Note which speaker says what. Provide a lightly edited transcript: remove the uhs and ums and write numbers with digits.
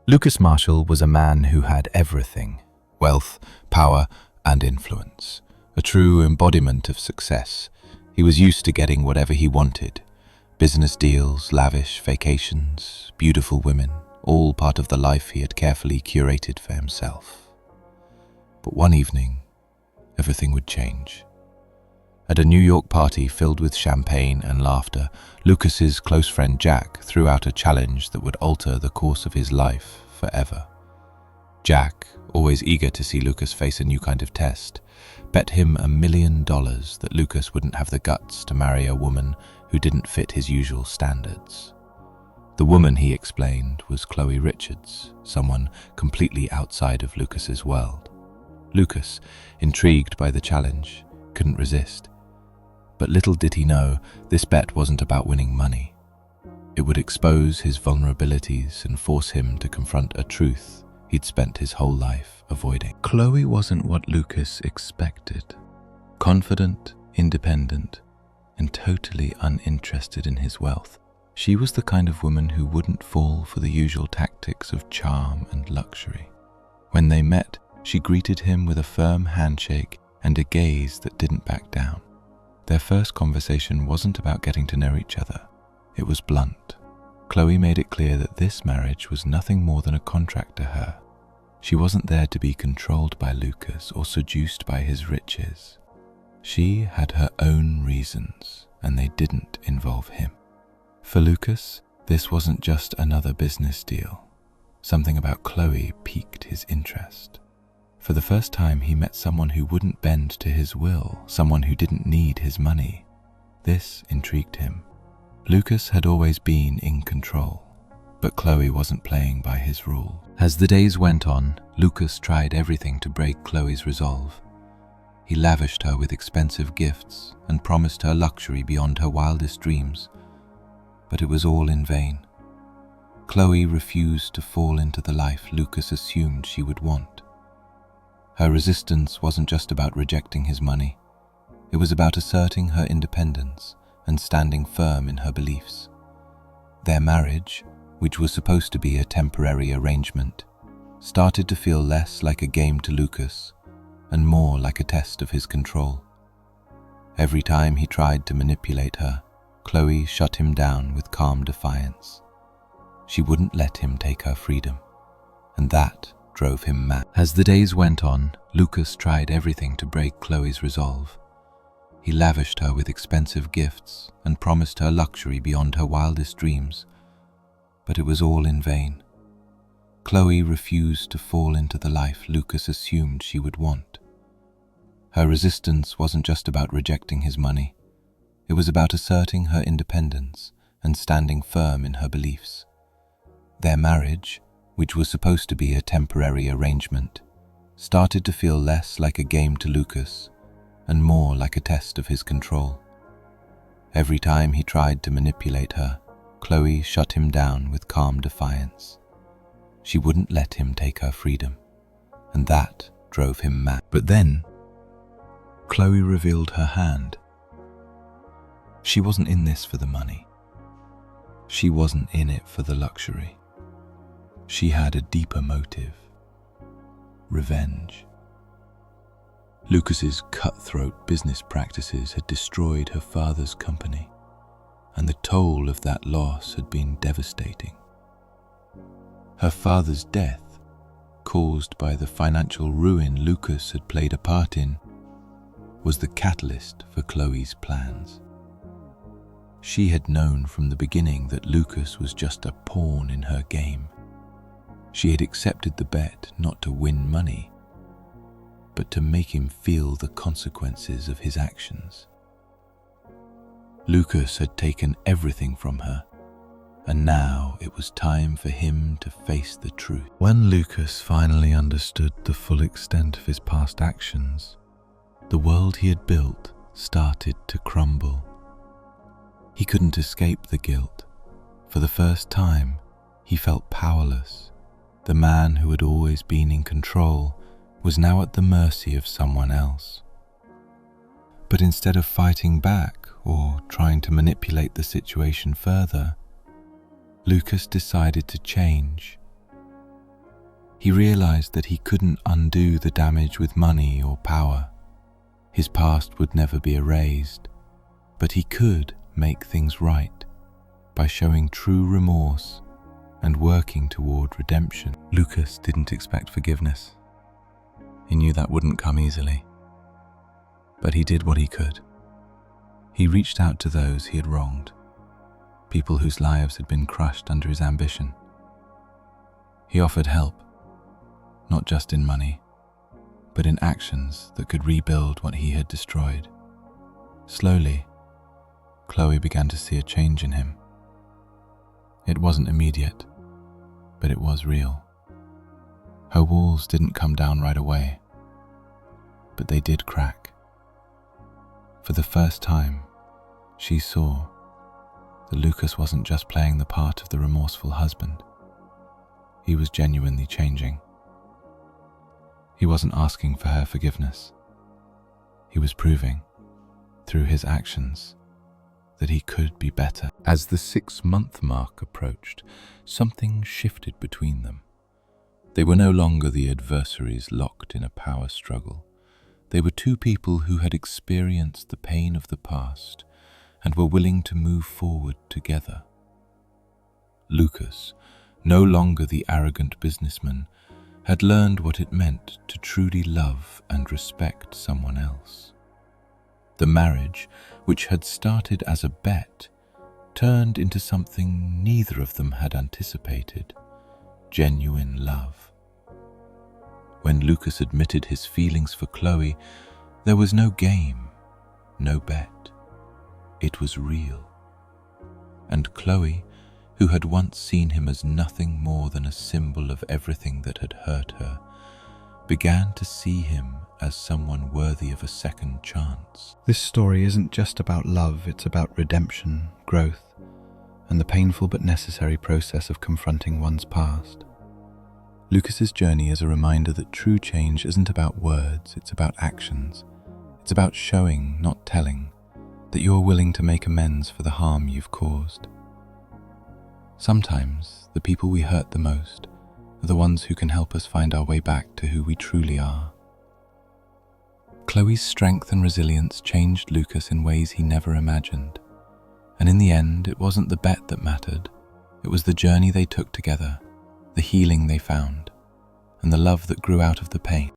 Speaker 1: Lucas Marshall was a man who had everything: wealth, power, and influence. A true embodiment of success. He was used to getting whatever he wanted. Business deals, lavish vacations, beautiful women, all part of the life he had carefully curated for himself. But one evening, everything would change. At a New York party filled with champagne and laughter, Lucas's close friend Jack threw out a challenge that would alter the course of his life forever. Jack, always eager to see Lucas face a new kind of test, bet him $1 million that Lucas wouldn't have the guts to marry a woman who didn't fit his usual standards. The woman, he explained, was Chloe Richards, someone completely outside of Lucas's world. Lucas, intrigued by the challenge, couldn't resist. But little did he know, this bet wasn't about winning money. It would expose his vulnerabilities and force him to confront a truth he'd spent his whole life avoiding. Chloe wasn't what Lucas expected. Confident, independent, and totally uninterested in his wealth. She was the kind of woman who wouldn't fall for the usual tactics of charm and luxury. When they met, she greeted him with a firm handshake and a gaze that didn't back down. Their first conversation wasn't about getting to know each other. It was blunt. Chloe made it clear that this marriage was nothing more than a contract to her. She wasn't there to be controlled by Lucas or seduced by his riches. She had her own reasons, and they didn't involve him. For Lucas, this wasn't just another business deal. Something about Chloe piqued his interest. For the first time, he met someone who wouldn't bend to his will, someone who didn't need his money. This intrigued him. Lucas had always been in control, but Chloe wasn't playing by his rules. As the days went on, Lucas tried everything to break Chloe's resolve. He lavished her with expensive gifts and promised her luxury beyond her wildest dreams. But it was all in vain. Chloe refused to fall into the life Lucas assumed she would want. Her resistance wasn't just about rejecting his money. It was about asserting her independence and standing firm in her beliefs. Their marriage, which was supposed to be a temporary arrangement, started to feel less like a game to Lucas and more like a test of his control. Every time he tried to manipulate her, Chloe shut him down with calm defiance. She wouldn't let him take her freedom, and that drove him mad. As the days went on, Lucas tried everything to break Chloe's resolve. He lavished her with expensive gifts and promised her luxury beyond her wildest dreams, but it was all in vain. Chloe refused to fall into the life Lucas assumed she would want. Her resistance wasn't just about rejecting his money. It was about asserting her independence and standing firm in her beliefs. Their marriage, which was supposed to be a temporary arrangement, started to feel less like a game to Lucas and more like a test of his control. Every time he tried to manipulate her, Chloe shut him down with calm defiance. She wouldn't let him take her freedom, and that drove him mad. But then, Chloe revealed her hand. She wasn't in this for the money. She wasn't in it for the luxury. She had a deeper motive: revenge. Lucas's cutthroat business practices had destroyed her father's company, and the toll of that loss had been devastating. Her father's death, caused by the financial ruin Lucas had played a part in, was the catalyst for Chloe's plans. She had known from the beginning that Lucas was just a pawn in her game. She had accepted the bet not to win money, but to make him feel the consequences of his actions. Lucas had taken everything from her, and now it was time for him to face the truth. When Lucas finally understood the full extent of his past actions, the world he had built started to crumble. He couldn't escape the guilt. For the first time, he felt powerless. The man who had always been in control was now at the mercy of someone else. But instead of fighting back or trying to manipulate the situation further, Lucas decided to change. He realized that he couldn't undo the damage with money or power. His past would never be erased, but he could make things right by showing true remorse and working toward redemption. Lucas didn't expect forgiveness. He knew that wouldn't come easily, but he did what he could. He reached out to those he had wronged, people whose lives had been crushed under his ambition. He offered help, not just in money, but in actions that could rebuild what he had destroyed. Slowly, Chloe began to see a change in him. It wasn't immediate, but it was real. Her walls didn't come down right away, but they did crack. For the first time, she saw that Lucas wasn't just playing the part of the remorseful husband. He was genuinely changing. He wasn't asking for her forgiveness. He was proving, through his actions, that he could be better. As the 6-month mark approached, something shifted between them. They were no longer the adversaries locked in a power struggle. They were two people who had experienced the pain of the past and were willing to move forward together. Lucas, no longer the arrogant businessman, had learned what it meant to truly love and respect someone else. The marriage, which had started as a bet, turned into something neither of them had anticipated: genuine love. When Lucas admitted his feelings for Chloe, there was no game, no bet. It was real. And Chloe, who had once seen him as nothing more than a symbol of everything that had hurt her, began to see him as someone worthy of a second chance.
Speaker 2: This story isn't just about love, it's about redemption, growth, and the painful but necessary process of confronting one's past. Lucas's journey is a reminder that true change isn't about words, it's about actions. It's about showing, not telling, that you're willing to make amends for the harm you've caused. Sometimes, the people we hurt the most are the ones who can help us find our way back to who we truly are. Chloe's strength and resilience changed Lucas in ways he never imagined. And in the end, it wasn't the bet that mattered. It was the journey they took together, the healing they found, and the love that grew out of the pain.